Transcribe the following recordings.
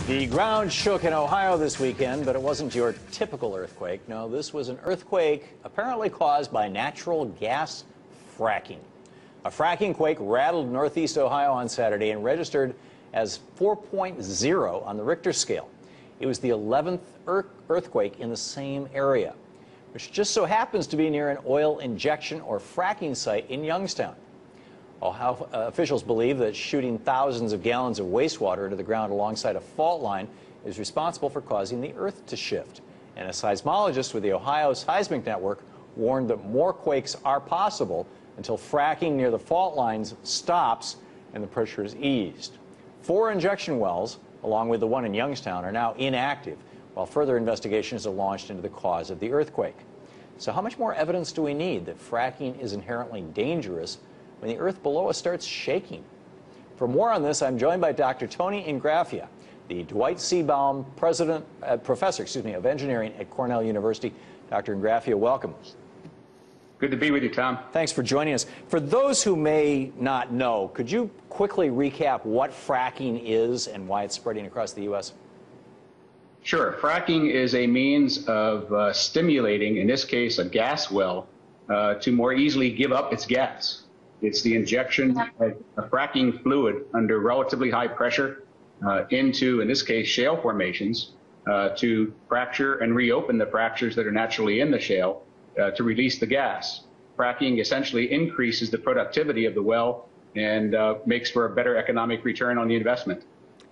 The ground shook in Ohio this weekend, but it wasn't your typical earthquake. No, this was an earthquake apparently caused by natural gas fracking. A fracking quake rattled northeast Ohio on Saturday and registered as 4.0 on the Richter scale. It was the 11th earthquake in the same area, which just so happens to be near an oil injection or fracking site in Youngstown. Ohio officials believe that shooting thousands of gallons of wastewater into the ground alongside a fault line is responsible for causing the earth to shift. And a seismologist with the Ohio Seismic Network warned that more quakes are possible until fracking near the fault lines stops and the pressure is eased. 4 injection wells, along with the one in Youngstown, are now inactive, while further investigations are launched into the cause of the earthquake. So how much more evidence do we need that fracking is inherently dangerous when the earth below us starts shaking? For more on this, I'm joined by Dr. Tony Ingrafia, the Dwight C. Baum Professor of Engineering at Cornell University. Dr. Ingrafia, welcome. Good to be with you, Tom. Thanks for joining us. For those who may not know, could you quickly recap what fracking is and why it's spreading across the U.S.? Sure. Fracking is a means of stimulating, in this case, a gas well to more easily give up its gas. It's the injection of a fracking fluid under relatively high pressure into, in this case, shale formations to fracture and reopen the fractures that are naturally in the shale to release the gas. Fracking essentially increases the productivity of the well and makes for a better economic return on the investment.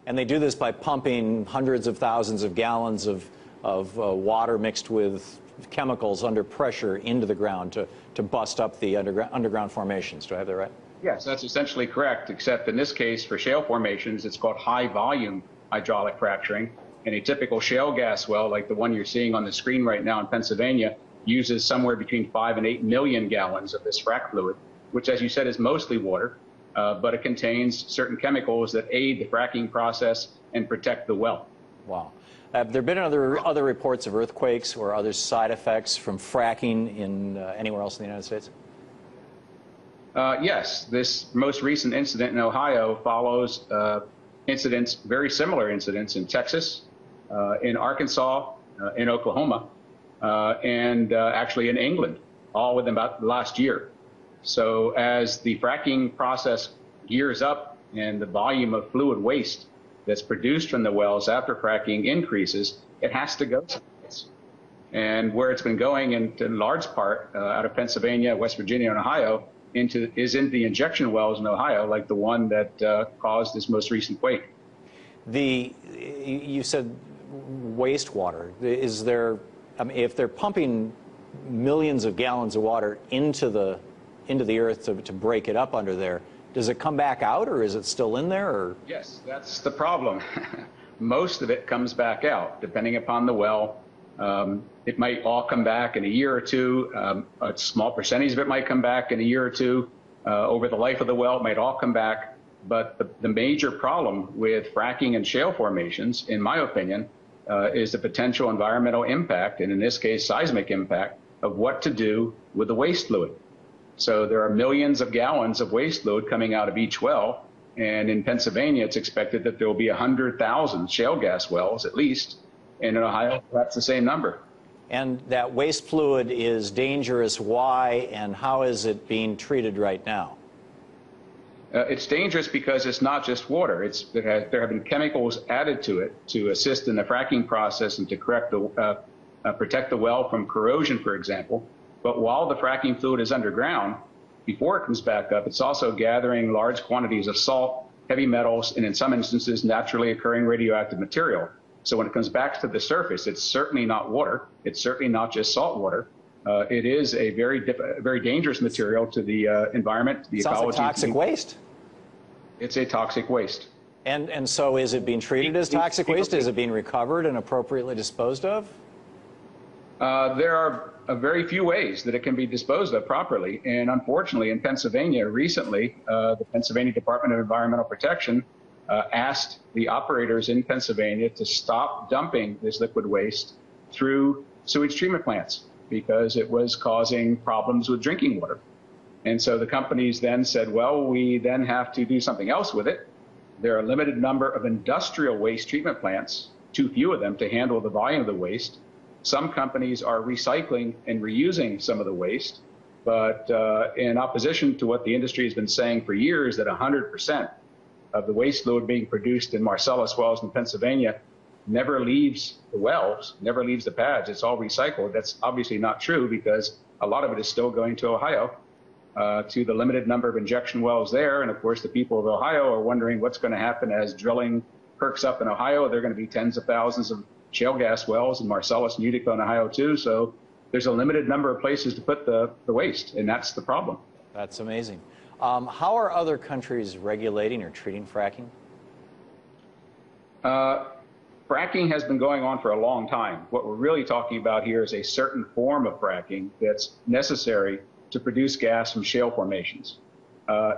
And they do this by pumping hundreds of thousands of gallons of water mixed with chemicals under pressure into the ground to bust up the underground formations. Do I have that right? Yes, that's essentially correct, except in this case for shale formations, it's called high volume hydraulic fracturing. And a typical shale gas well, like the one you're seeing on the screen right now in Pennsylvania, uses somewhere between 5 and 8 million gallons of this frac fluid, which, as you said, is mostly water, but it contains certain chemicals that aid the fracking process and protect the well. Wow. Have there been other reports of earthquakes or other side effects from fracking in anywhere else in the United States? Yes. This most recent incident in Ohio follows incidents, very similar incidents in Texas, in Arkansas, in Oklahoma, and actually in England, all within about the last year. So as the fracking process gears up and the volume of fluid waste that's produced from the wells after fracking increases, it has to go someplace. And where it's been going in large part out of Pennsylvania, West Virginia, and Ohio is into the injection wells in Ohio, like the one that caused this most recent quake. You said wastewater. Is there, I mean, if they're pumping millions of gallons of water into the earth to break it up under there, does it come back out, or is it still in there? Or? Yes, that's the problem. Most of it comes back out, depending upon the well. It might all come back in a year or two. A small percentage of it might come back in a year or two. Over the life of the well, it might all come back. But the major problem with fracking and shale formations, in my opinion, is the potential environmental impact, and in this case, seismic impact, of what to do with the waste fluid. So there are millions of gallons of waste fluid coming out of each well. And in Pennsylvania, it's expected that there will be 100,000 shale gas wells at least. And in Ohio, that's the same number. And that waste fluid is dangerous. Why, and how is it being treated right now? It's dangerous because it's not just water. There have been chemicals added to it to assist in the fracking process and to protect the well from corrosion, for example. But while the fracking fluid is underground, before it comes back up, it's also gathering large quantities of salt, heavy metals, and in some instances, naturally occurring radioactive material. So when it comes back to the surface, it's certainly not water. It's certainly not just salt water. It is a very dangerous material to the environment, to the ecology. Sounds like toxic waste. It's a toxic waste. And so is it being treated as toxic waste? Is it being recovered and appropriately disposed of? There are very few ways that it can be disposed of properly. And unfortunately, in Pennsylvania recently, the Pennsylvania Department of Environmental Protection asked the operators in Pennsylvania to stop dumping this liquid waste through sewage treatment plants because it was causing problems with drinking water. And so the companies then said, well, we then have to do something else with it. There are a limited number of industrial waste treatment plants, too few of them to handle the volume of the waste. Some companies are recycling and reusing some of the waste, but in opposition to what the industry has been saying for years, that 100% of the waste load being produced in Marcellus wells in Pennsylvania never leaves the wells, never leaves the pads. It's all recycled. That's obviously not true, because a lot of it is still going to Ohio, to the limited number of injection wells there. And of course, the people of Ohio are wondering what's going to happen as drilling perks up in Ohio. There are going to be tens of thousands of shale gas wells in Marcellus and Utica in Ohio too. So there's a limited number of places to put the waste, and that's the problem. That's amazing. How are other countries regulating or treating fracking? Fracking has been going on for a long time. What we're really talking about here is a certain form of fracking that's necessary to produce gas from shale formations.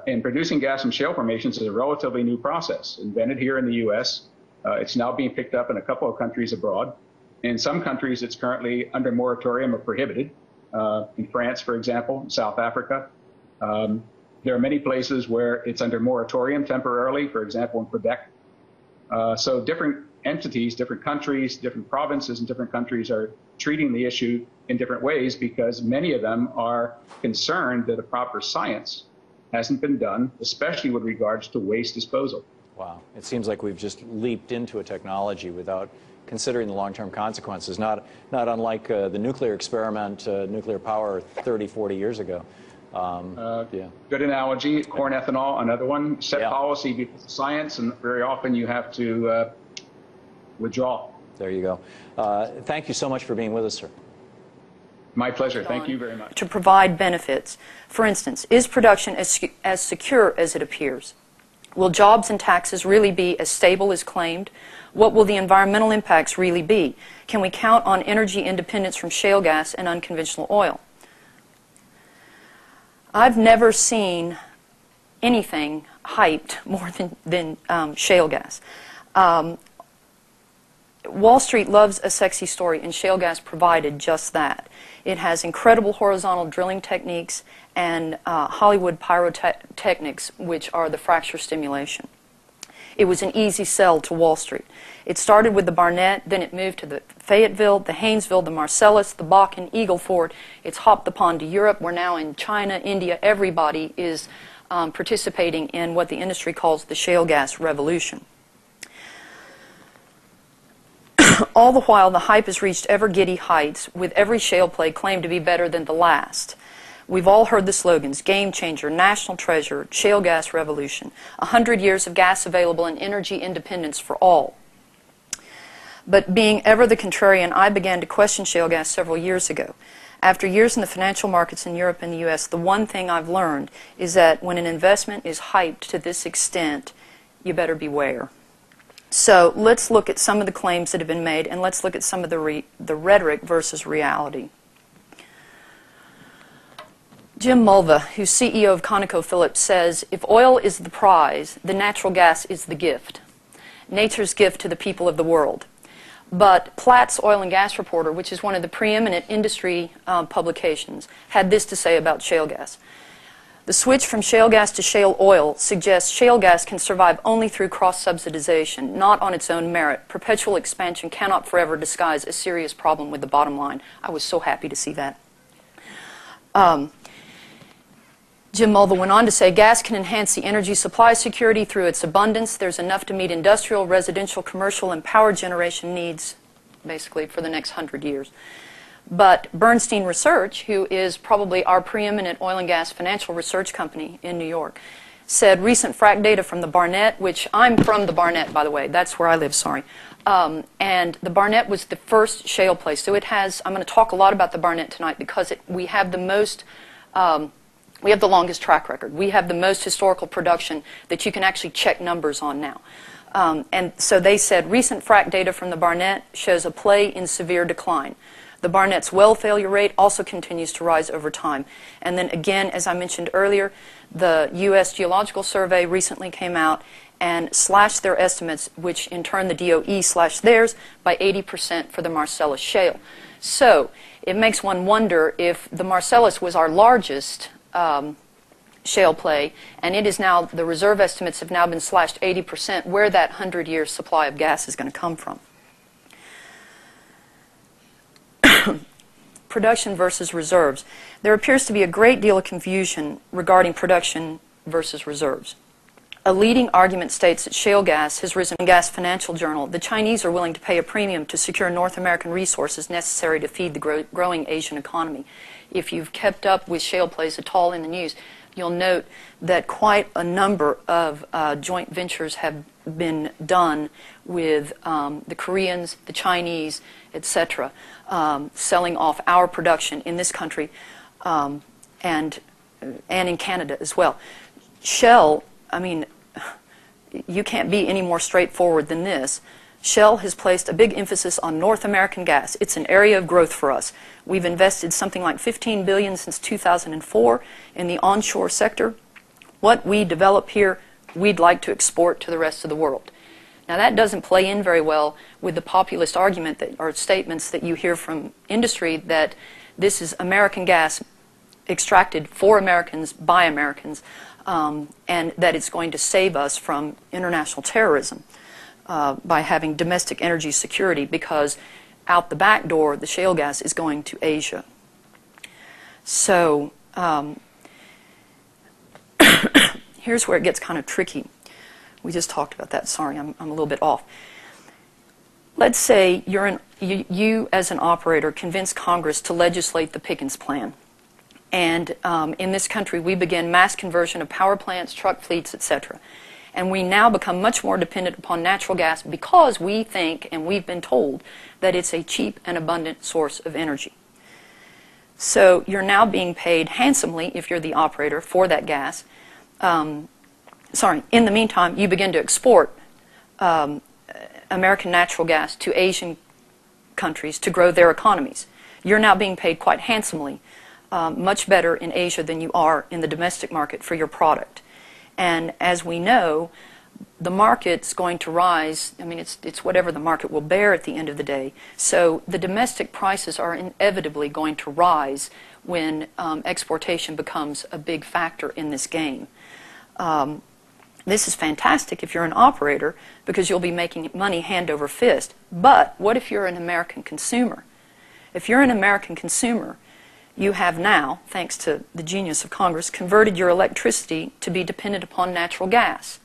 And producing gas from shale formations is a relatively new process, invented here in the U.S. It's now being picked up in a couple of countries abroad. In some countries, it's currently under moratorium or prohibited. In France, for example, in South Africa. There are many places where it's under moratorium temporarily, for example, in Quebec. So different entities, different countries, different provinces in different countries are treating the issue in different ways, because many of them are concerned that a proper science hasn't been done, especially with regards to waste disposal. Wow. It seems like we've just leaped into a technology without considering the long-term consequences, not unlike the nuclear experiment, nuclear power 30, 40 years ago. Yeah. Good analogy. Corn ethanol, another one. Set policy because of science, and very often you have to withdraw. There you go. Thank you so much for being with us, sir. My pleasure. Thank you very much. To provide benefits. For instance, is production as secure as it appears? Will jobs and taxes really be as stable as claimed? What will the environmental impacts really be? Can we count on energy independence from shale gas and unconventional oil? I've never seen anything hyped more than shale gas. Wall Street loves a sexy story, and shale gas provided just that. It has incredible horizontal drilling techniques and Hollywood pyrotechnics, which are the fracture stimulation. It was an easy sell to Wall Street. It started with the Barnett, then it moved to the Fayetteville, the Haynesville, the Marcellus, the Bakken, Eagle Ford. It's hopped the pond to Europe. We're now in China, India. Everybody is participating in what the industry calls the shale gas revolution. All the while, the hype has reached ever-giddy heights, with every shale play claimed to be better than the last. We've all heard the slogans: game changer, national treasure, shale gas revolution, 100 years of gas available and energy independence for all. But being ever the contrarian, I began to question shale gas several years ago. After years in the financial markets in Europe and the U.S., the one thing I've learned is that when an investment is hyped to this extent, you better beware. So let's look at some of the claims that have been made, and let's look at some of the rhetoric versus reality. Jim Mulva, who's CEO of ConocoPhillips, says, if oil is the prize, the natural gas is the gift. Nature's gift to the people of the world. But Platts Oil and Gas Reporter, which is one of the preeminent industry publications, had this to say about shale gas. The switch from shale gas to shale oil suggests shale gas can survive only through cross-subsidization, not on its own merit. Perpetual expansion cannot forever disguise a serious problem with the bottom line. I was so happy to see that. Jim Mulva went on to say, gas can enhance the energy supply security through its abundance. There's enough to meet industrial, residential, commercial, and power generation needs, basically, for the next 100 years. But Bernstein Research, who is probably our preeminent oil and gas financial research company in New York, said recent frac data from the Barnett, which I'm from the Barnett, by the way. That's where I live, sorry. And the Barnett was the first shale play. So it has, I'm going to talk a lot about the Barnett tonight because we have the most, we have the longest track record. We have the most historical production that you can actually check numbers on now. And so they said recent frac data from the Barnett shows a play in severe decline. The Barnett's well failure rate also continues to rise over time. And then again, as I mentioned earlier, the U.S. Geological Survey recently came out and slashed their estimates, which in turn the DOE slashed theirs by 80% for the Marcellus shale. So it makes one wonder if the Marcellus was our largest shale play, and it is now, the reserve estimates have now been slashed 80% where that 100-year supply of gas is going to come from. Production versus reserves. There appears to be a great deal of confusion regarding production versus reserves. A leading argument states that shale gas has risen. In Gas Financial Journal, the Chinese are willing to pay a premium to secure North American resources necessary to feed the growing Asian economy. If you've kept up with shale plays at all in the news, you'll note that quite a number of joint ventures have been done with the Koreans, the Chinese, etc., selling off our production in this country and in Canada as well. Shell, I mean, you can't be any more straightforward than this. Shell has placed a big emphasis on North American gas. It's an area of growth for us. We've invested something like $15 billion since 2004 in the onshore sector. What we develop here, we'd like to export to the rest of the world. Now that doesn't play in very well with the populist argument that, or statements that you hear from industry that this is American gas extracted for Americans by Americans, and that it's going to save us from international terrorism by having domestic energy security, because out the back door the shale gas is going to Asia. So here's where it gets kind of tricky. We just talked about that. Sorry, I'm a little bit off. Let's say you as an operator convince Congress to legislate the Pickens Plan. And in this country, we begin mass conversion of power plants, truck fleets, etc. And we now become much more dependent upon natural gas because we think, and we've been told, that it's a cheap and abundant source of energy. So you're now being paid handsomely, if you're the operator, for that gas. In the meantime, you begin to export American natural gas to Asian countries to grow their economies. You're now being paid quite handsomely, much better in Asia than you are in the domestic market for your product. And as we know, the market's going to rise. I mean, it's whatever the market will bear at the end of the day. So the domestic prices are inevitably going to rise when exportation becomes a big factor in this game. This is fantastic if you're an operator, because you'll be making money hand over fist. But what if you're an American consumer? If you're an American consumer, you have now, thanks to the genius of Congress, converted your electricity to be dependent upon natural gas.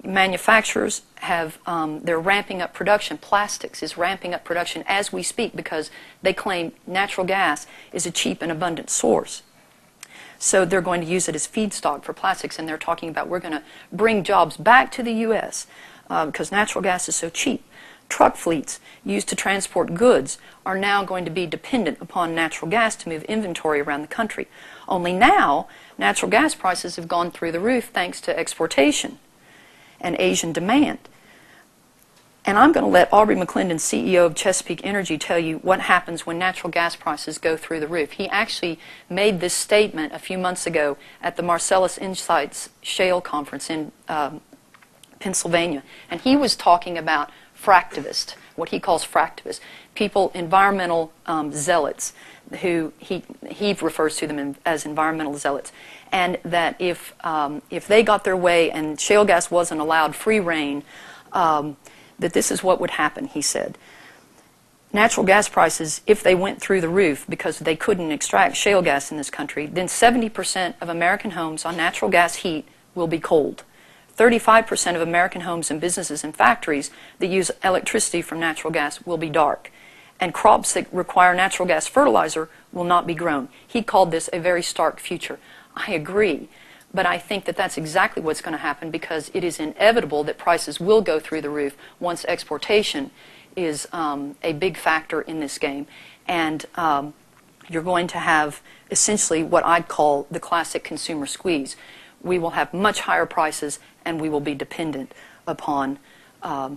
Manufacturers have, they're ramping up production. Plastics is ramping up production as we speak because they claim natural gas is a cheap and abundant source. So they're going to use it as feedstock for plastics, and they're talking about we're going to bring jobs back to the U.S. Because natural gas is so cheap. Truck fleets used to transport goods are now going to be dependent upon natural gas to move inventory around the country. Only now, natural gas prices have gone through the roof thanks to exportation and Asian demand. And I'm going to let Aubrey McClendon, CEO of Chesapeake Energy, tell you what happens when natural gas prices go through the roof. He actually made this statement a few months ago at the Marcellus Insights Shale Conference in Pennsylvania. And he was talking about fractivists, what he calls fractivists, people, environmental zealots, who he refers to them as environmental zealots. And that if they got their way and shale gas wasn't allowed free reign, that this is what would happen, he said. Natural gas prices, if they went through the roof because they couldn't extract shale gas in this country, then 70% of American homes on natural gas heat will be cold. 35% of American homes and businesses and factories that use electricity from natural gas will be dark. And crops that require natural gas fertilizer will not be grown. He called this a very stark future. I agree. But I think that that's exactly what's going to happen, because it is inevitable that prices will go through the roof once exportation is a big factor in this game. And you're going to have essentially what I'd call the classic consumer squeeze. We will have much higher prices, and we will be dependent upon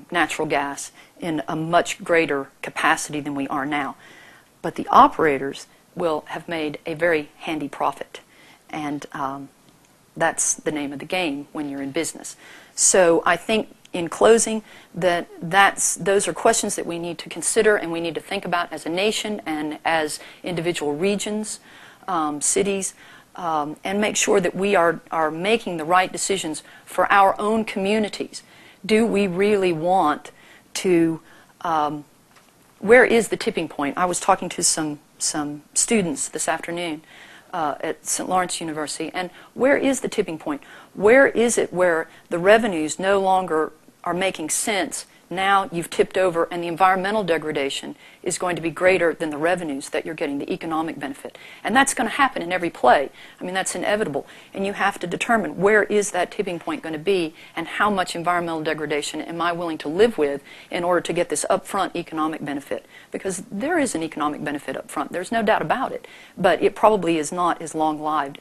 natural gas in a much greater capacity than we are now. But the operators will have made a very handy profit. And that's the name of the game when you're in business. So I think, in closing, that those are questions that we need to consider and we need to think about as a nation and as individual regions, cities, and make sure that we are making the right decisions for our own communities. Do we really want to, where is the tipping point? I was talking to some students this afternoon at St. Lawrence University, and where is the tipping point? Where is it where the revenues no longer are making sense? Now you've tipped over, and the environmental degradation is going to be greater than the revenues that you're getting, the economic benefit. And that's going to happen in every play. I mean, that's inevitable. And you have to determine where is that tipping point going to be, and how much environmental degradation am I willing to live with in order to get this upfront economic benefit. Because there is an economic benefit up front. There's no doubt about it. But it probably is not as long-lived